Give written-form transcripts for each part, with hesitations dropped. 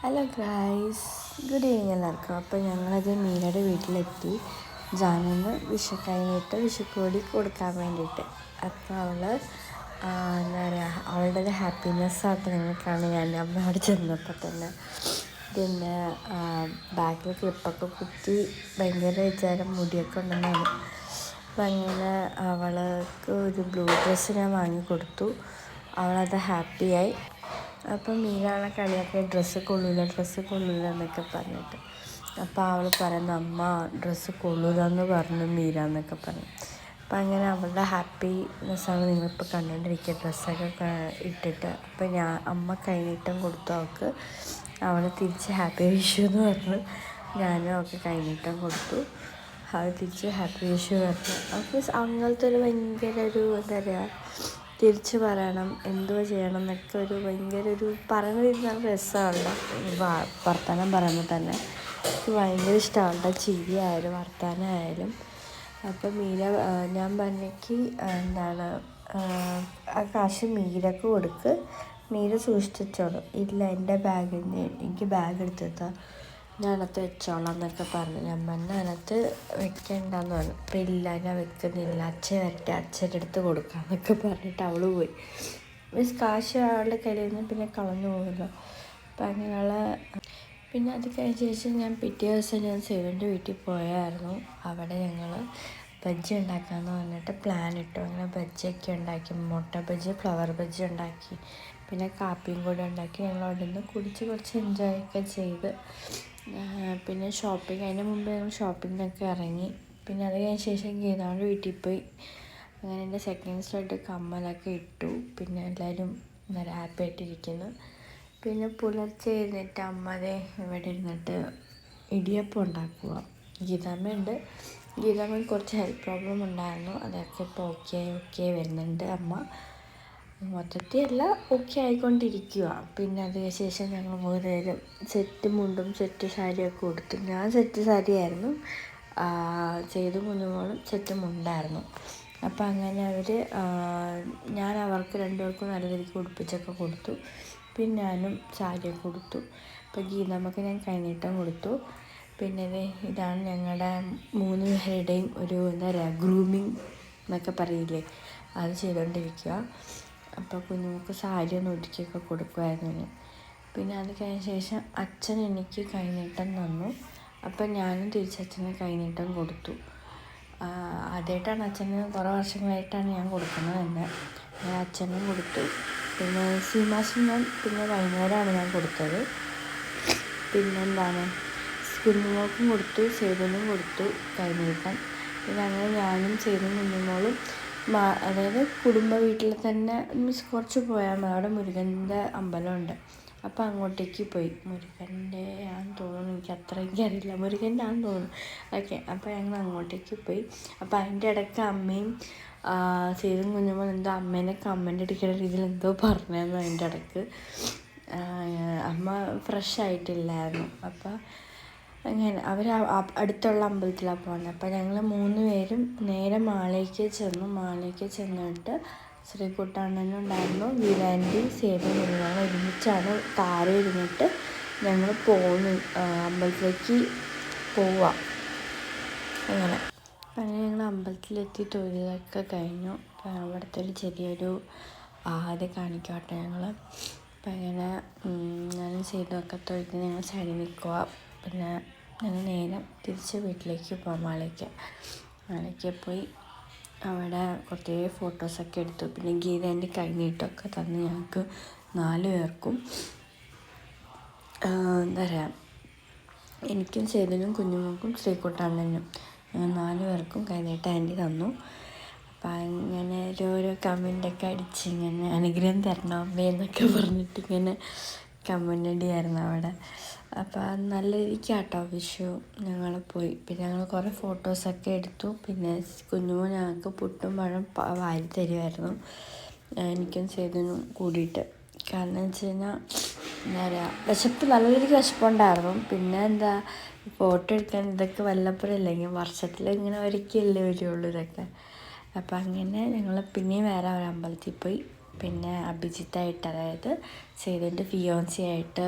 Hello guys, good evening എല്ലാവർക്കും. അപ്പോൾ ഞങ്ങളത് മീനയുടെ വീട്ടിലെത്തി. ജാനുവിന് വിഷു കഴിഞ്ഞിട്ട് വിഷുക്കോടി കൊടുക്കാൻ വേണ്ടിയിട്ട്. അപ്പോൾ എന്താ പറയുക, അവളുടെ ഒരു ഹാപ്പിനെസ്സായിട്ട് ഞങ്ങൾക്കാണ് ഞാൻ അമ്മയോട് ചെന്നപ്പോൾ തന്നെ. പിന്നെ ബാക്കിൽ ക്ലിപ്പൊക്കെ കുത്തി ഭയങ്കര വിചാരം മുടിയൊക്കെ ഉണ്ടെന്നാണ്. അപ്പം അങ്ങനെ അവൾക്ക് ഒരു ബ്ലൂ ഡ്രസ്സ് ഞാൻ വാങ്ങിക്കൊടുത്തു. അവളത് ഹാപ്പിയായി. അപ്പം മീനാളെ കളിയാക്കി ഡ്രസ്സ് കൊള്ളൂല എന്നൊക്കെ പറഞ്ഞിട്ട്. അപ്പോൾ അവൾ പറയുന്നു, അമ്മ ഡ്രസ്സ് കൊള്ളൂലെന്ന് പറഞ്ഞു മീര എന്നൊക്കെ പറഞ്ഞു. അപ്പം അങ്ങനെ അവളുടെ ഹാപ്പിനെസ്സാണ് നിങ്ങളിപ്പോൾ കണ്ടുകൊണ്ടിരിക്കുക, ഡ്രസ്സൊക്കെ ഇട്ടിട്ട്. അപ്പം അമ്മ കൈനീട്ടം കൊടുത്തു അവൾക്ക്. അവൾ തിരിച്ച് ഹാപ്പി വിഷു എന്ന് പറഞ്ഞു. ഞാനും അവൾക്ക് കൈനീട്ടം കൊടുത്തു. അവൾ തിരിച്ച് ഹാപ്പി വിഷു പറഞ്ഞു. അപ്പോൾ അങ്ങനത്തെ ഒരു ഭയങ്കര ഒരു എന്താ പറയുക, തിരിച്ച് പറയണം, എന്തോ ചെയ്യണം എന്നൊക്കെ ഒരു ഭയങ്കര ഒരു പറയുന്നത് നല്ല രസമാണ്. വർത്തമാനം പറയുമ്പോൾ തന്നെ എനിക്ക് ഭയങ്കര ഇഷ്ടമാണ്. ചിരിയായാലും വർത്തമാനമായാലും. അപ്പം ഞാൻ പറഞ്ഞേക്ക് എന്താണ്, ആ കാശ് മീരക്ക് കൊടുക്ക്, മീര സൂക്ഷിച്ചോളും. ഇല്ല, എൻ്റെ ബാഗിൽ നിന്ന് എനിക്ക് ബാഗ് എടുത്തെത്താം, ഞാനകത്ത് വെച്ചോളാം എന്നൊക്കെ പറഞ്ഞു. ഞാൻ പറഞ്ഞ അതിനകത്ത് വെക്കണ്ടെന്ന് പറഞ്ഞു. അപ്പം ഇല്ല, ഞാൻ വെക്കുന്നില്ല, അച്ഛൻ വരട്ടെ, അച്ഛൻ്റെ അടുത്ത് കൊടുക്കാം എന്നൊക്കെ പറഞ്ഞിട്ട് അവൾ പോയി. മീൻസ് കാശ് അവളുടെ കയ്യിൽ നിന്ന് പിന്നെ കളഞ്ഞു പോകുമല്ലോ. അപ്പം അങ്ങനെയുള്ള പിന്നെ അത് കഴിഞ്ഞ ശേഷം ഞാൻ പിറ്റേ ദിവസം ഞാൻ സേവൻ്റെ വീട്ടിൽ പോയായിരുന്നു. അവിടെ ഞങ്ങൾ ബജ്ജി ഉണ്ടാക്കാമെന്ന് പറഞ്ഞിട്ട് പ്ലാൻ ഇട്ടു. അങ്ങനെ ബജ്ജിയൊക്കെ ഉണ്ടാക്കി, മുട്ട ബജ്ജി, ഫ്ലവർ ബജ്ജി ഉണ്ടാക്കി, പിന്നെ കാപ്പിയും കൂടെ ഉണ്ടാക്കി. ഞങ്ങൾ അവിടെ നിന്ന് കുടിച്ച് കുറച്ച് എൻജോയ് ഒക്കെ ചെയ്ത് പിന്നെ അതിന് മുമ്പ് ഞങ്ങൾ ഷോപ്പിങ്ങിനൊക്കെ ഇറങ്ങി. പിന്നെ അത് കഴിഞ്ഞ ശേഷം ഗീതാവിൻ്റെ വീട്ടിൽ പോയി. അങ്ങനെ എൻ്റെ സെക്കൻഡ് സ്റ്റഡ് കമ്മലൊക്കെ ഇട്ടു. പിന്നെ എല്ലാവരും നല്ല ഹാപ്പി ആയിട്ടിരിക്കുന്നു. പിന്നെ പുലർച്ചെ എഴുന്നേറ്റ് അമ്മതെ ഇവിടെ ഇരുന്നിട്ട് ഇടിയപ്പം ഉണ്ടാക്കുക. ഗീതാമ്മയുണ്ട്. ഗീതാമ്മയ്ക്ക് കുറച്ച് ഹെൽത്ത് പ്രോബ്ലം ഉണ്ടായിരുന്നു. അതൊക്കെ ഇപ്പോൾ ഓക്കെ വരുന്നുണ്ട്. അമ്മ മൊത്തത്തിൽ എല്ലാം ഓക്കെ ആയിക്കൊണ്ടിരിക്കുക. പിന്നെ അതിന് ശേഷം ഞങ്ങൾ 3 പേരും സെറ്റ് മുണ്ടും സെറ്റ് സാരിയൊക്കെ കൊടുത്തു. ഞാൻ സെറ്റ് സാരിയായിരുന്നു, ചെയ്തും കുഞ്ഞുമോളും സെറ്റ് മുണ്ടായിരുന്നു. അപ്പം അങ്ങനെ ഞാൻ അവർക്ക് 2 പേർക്കും നല്ല രീതിക്ക് ഉടുപ്പിച്ചൊക്കെ കൊടുത്തു. പിന്നെ ഞാനും സാരിയൊക്കെ കൊടുത്തു. അപ്പോൾ ഗീതാമ്മക്ക് ഞാൻ കൈനീട്ടം കൊടുത്തു. പിന്നെ ഇതാണ് ഞങ്ങളുടെ 3 പേരുടെയും ഒരു എന്താ പറയുക, ഗ്രൂമിങ് എന്നൊക്കെ പറയില്ലേ, അത് ചെയ്തുകൊണ്ടിരിക്കുക. അപ്പോൾ കുഞ്ഞുങ്ങൾക്ക് സാരി ഒന്ന് ഒതുക്കിയൊക്കെ കൊടുക്കുമായിരുന്നു. പിന്നെ അത് കഴിഞ്ഞ ശേഷം അച്ഛൻ എനിക്ക് കൈനീട്ടം തന്നു. അപ്പം ഞാനും തിരിച്ചച്ഛന് കൈനീട്ടം കൊടുത്തു. ആദ്യമായിട്ടാണ് അച്ഛന്, കുറേ വർഷങ്ങളായിട്ടാണ് ഞാൻ കൊടുക്കുന്നത് തന്നെ. ഞാൻ അച്ഛനും കൊടുത്തു. പിന്നെ സീമാസും പിന്നെ വൈകുന്നേരമാണ് ഞാൻ കൊടുത്തത്. പിന്നെന്താണ്, കുഞ്ഞുമോൾക്കും കൊടുത്തു, സേതുവിനും കൊടുത്തു കൈനീട്ടം. പിന്നെ അങ്ങനെ ഞാനും സേതുവും കുഞ്ഞുമോളും അതായത് കുടുംബ വീട്ടിൽ തന്നെ, മീൻസ് കുറച്ച് പോയാൽ മതി, അവിടെ മുരുകൻ്റെ അമ്പലമുണ്ട്. അപ്പോൾ അങ്ങോട്ടേക്ക് പോയി. മുരുകൻ്റെ ആണെന്ന് തോന്നുന്നു, എനിക്കറിയില്ല, മുരുകൻ്റെ ആണെന്ന് തോന്നുന്നു. ഓക്കെ, അപ്പോൾ ഞങ്ങൾ അങ്ങോട്ടേക്ക് പോയി. അപ്പോൾ അതിൻ്റെ ഇടയ്ക്ക് അമ്മയും സേതും കുഞ്ഞുമോൾ എന്തോ അമ്മേനെ കമൻ്റ് അടിക്കുന്ന രീതിയിൽ എന്തോ പറഞ്ഞായിരുന്നു. അതിൻ്റെ ഇടയ്ക്ക് അമ്മ ഫ്രഷ് ആയിട്ടില്ലായിരുന്നു. അപ്പോൾ അങ്ങനെ അവർ അടുത്തുള്ള അമ്പലത്തിലാണ് പോകുന്നത്. അപ്പോൾ ഞങ്ങൾ 3 പേരും നേരെ മാളയ്ക്ക് ചെന്നിട്ട് ശ്രീകുട്ടണ്ണനുണ്ടായിരുന്നു, വീരാൻ്റി, സേതു കുഞ്ഞുങ്ങൾ ഒരുമിച്ചാണ് കാറിൽ ഇരുന്നിട്ട് ഞങ്ങൾ അമ്പലത്തിലേക്ക് പോവാം. അങ്ങനെ ഞങ്ങൾ അമ്പലത്തിലെത്തി, തൊഴിലൊക്കെ കഴിഞ്ഞു. അപ്പം അവിടുത്തെ ഒരു ചെറിയൊരു ആദ്യം കാണിക്കട്ടെ ഞങ്ങൾ. അപ്പം അങ്ങനെ ഞാനും സേതുവൊക്കെ തൊഴുത് ഞങ്ങൾ സൈഡിൽ നിൽക്കുക. പിന്നെ ഞങ്ങൾ നേരെ തിരിച്ച് വീട്ടിലേക്ക് പോകാം. മാളയ്ക്ക് പോയി അവിടെ കുറേ ഫോട്ടോസൊക്കെ എടുത്തു. പിന്നെ ഗീതേൻ്റെ കൈനീട്ടമൊക്കെ തന്ന് ഞങ്ങൾക്ക് 4 പേർക്കും. എന്താ പറയുക, എനിക്കും സേതുവിനും കുഞ്ഞുങ്ങൾക്കും ശ്രീകുട്ടണ്ണനും 4 പേർക്കും കൈനീട്ടം ആൻറ്റി തന്നു. അപ്പം അങ്ങനെ ഓരോ കമൻ്റൊക്കെ അടിച്ച് ഇങ്ങനെ അനുഗ്രഹം തരണം അമ്മേ എന്നൊക്കെ പറഞ്ഞിട്ട് ഇങ്ങനെ കമൻ്റ് അടിയായിരുന്നു അവിടെ. അപ്പം നല്ല രീതിക്കാട്ടോ വിഷു ഞങ്ങൾ പോയി. പിന്നെ ഞങ്ങൾ കുറേ ഫോട്ടോസൊക്കെ എടുത്തു. പിന്നെ കുഞ്ഞുമോ ഞങ്ങൾക്ക് പുട്ടും പഴം വാരി തരുമായിരുന്നു, എനിക്കും സേതുവിനും കൂടിയിട്ട്. കാരണം എന്ന് വെച്ച് കഴിഞ്ഞാൽ എന്താ പറയുക, നല്ല രീതിക്ക് വിശപ്പുണ്ടായിരുന്നു. പിന്നെ എന്താ, ഫോട്ടോ എടുക്കാൻ ഇതൊക്കെ വല്ലപ്പോഴും അല്ലെങ്കിൽ വർഷത്തിൽ ഇങ്ങനെ ഒരിക്കലല്ലേ വരുള്ളൂ ഇതൊക്കെ. അപ്പം അങ്ങനെ ഞങ്ങൾ പിന്നെയും വേറെ ഒരു അമ്പലത്തിൽ പോയി. പിന്നെ അഭിജിത്തായിട്ട്, അതായത് സേതുവിൻ്റെ ഫിയോൻസി ആയിട്ട്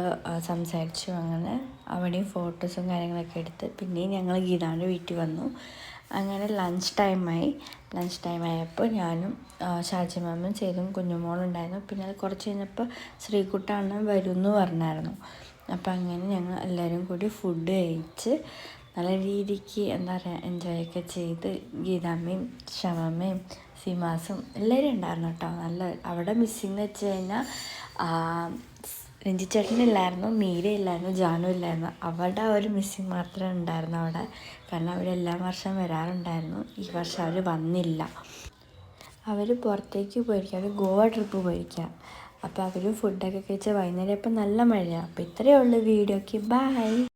സംസാരിച്ചു. അങ്ങനെ അവിടെയും ഫോട്ടോസും കാര്യങ്ങളൊക്കെ എടുത്ത് പിന്നെയും ഞങ്ങൾ ഗീതാൻ്റെ വീട്ടിൽ വന്നു. അങ്ങനെ ലഞ്ച് ടൈമായപ്പോൾ ഞാനും ഷാജിമാമനും സേതുവും കുഞ്ഞുമോളുണ്ടായിരുന്നു. പിന്നെ അത് കുറച്ച് കഴിഞ്ഞപ്പോൾ ശ്രീകുട്ടണ്ണൻ വരുമെന്ന് പറഞ്ഞായിരുന്നു. അപ്പം അങ്ങനെ ഞങ്ങൾ എല്ലാവരും കൂടി ഫുഡ് കഴിച്ച് നല്ല രീതിക്ക് എന്താ പറയുക എൻജോയ് ഒക്കെ ചെയ്ത് ഗീതാമ്മയും ഷമമ്മയും സീമാസും എല്ലാവരും ഉണ്ടായിരുന്നു കേട്ടോ. നല്ല അവിടെ മിസ്സിങ് എന്ന് വെച്ച് കഴിഞ്ഞാൽ രഞ്ജിച്ചേട്ടനില്ലായിരുന്നു, മീര ഇല്ലായിരുന്നു, ജാനു ഇല്ലായിരുന്നു. അവരുടെ ഒരു മിസ്സിങ് മാത്രമേ ഉണ്ടായിരുന്നു അവിടെ. കാരണം അവർ എല്ലാ വർഷവും വരാറുണ്ടായിരുന്നു. ഈ വർഷം അവർ വന്നില്ല. അവർ പുറത്തേക്ക് പോയിരിക്കുക, അവർ ഗോവ ട്രിപ്പ് പോയിരിക്കുക. അപ്പോൾ അവർ ഫുഡൊക്കെ കഴിച്ച് വൈകുന്നേരം ഇപ്പം നല്ല മഴയാണ്. അപ്പോൾ ഇത്രയേ ഉള്ളൂ വീഡിയോയ്ക്ക്. ബൈ.